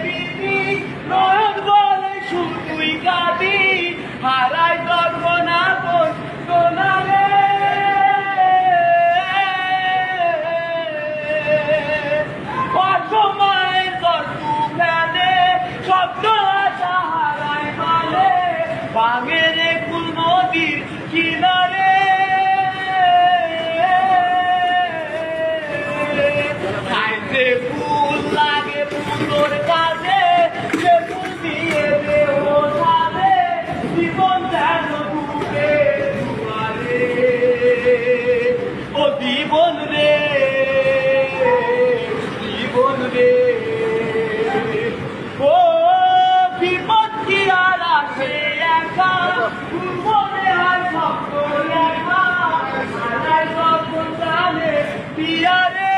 বিধি নয়ন বলে শুধুই কাঁদি হারাই তখন আপন সোনারে অসময়ে তর্কু ফেলে শব্দ আশা হারাই মানে ভাঙে রে কুল নদীর কিনারে খাইতে ফুল লাগে ফুলোর কাছে সে ফুল দিয়ে দেহ সাজে জীবন যেন ডুবে দুয়ারে ও জীবন রে জীবন রে ও বিপদ কি আর আসে একা মনে হয় স্বপ্ন একা হারায় তখন জানে পিয়ারে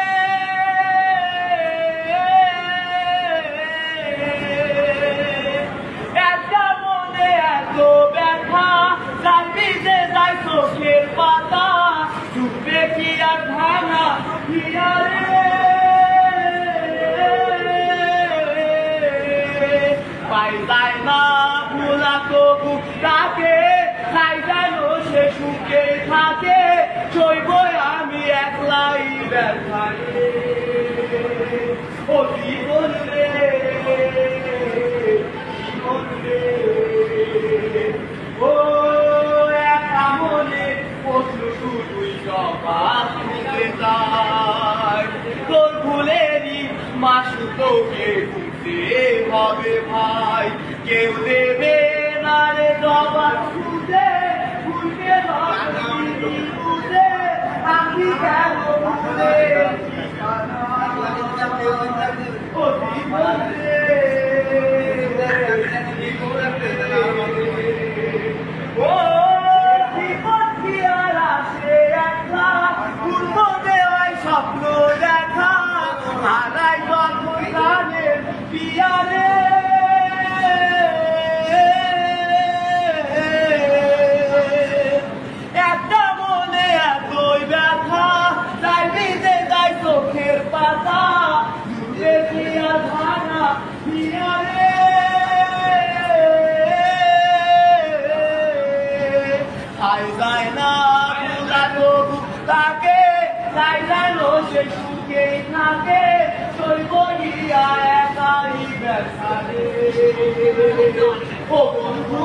চোখের পাতা চুপে কি আর ভাঙা হিয়ারে পাই যায় না ভোলা তবু তাকে খাই যেন সে সুখে থাকে সইব আমি একলাই ব্যথারে ও জীবন রে জীবন রে ও তোর ভুলেরই মাসু তোকে বুঝতে হবে ভাই কেউ দেবে না রে জবাব খুঁজে খুঁজে খুঁজে আমি কেন ভুলে ও জীবন রে ও স্বপ্ন দেখা হারাই তখন জানে পিয়ারে একটা মনে এতই ব্যথা তাই ভিজে যায় চোখের পাতা জুড়ে দিয়া ধানা পিয়ারে খাই যায় না ভোলা তবু তাকে তাই যেন সে সুখেই থাকে সইব একাই ব্যথারে ও বন্ধু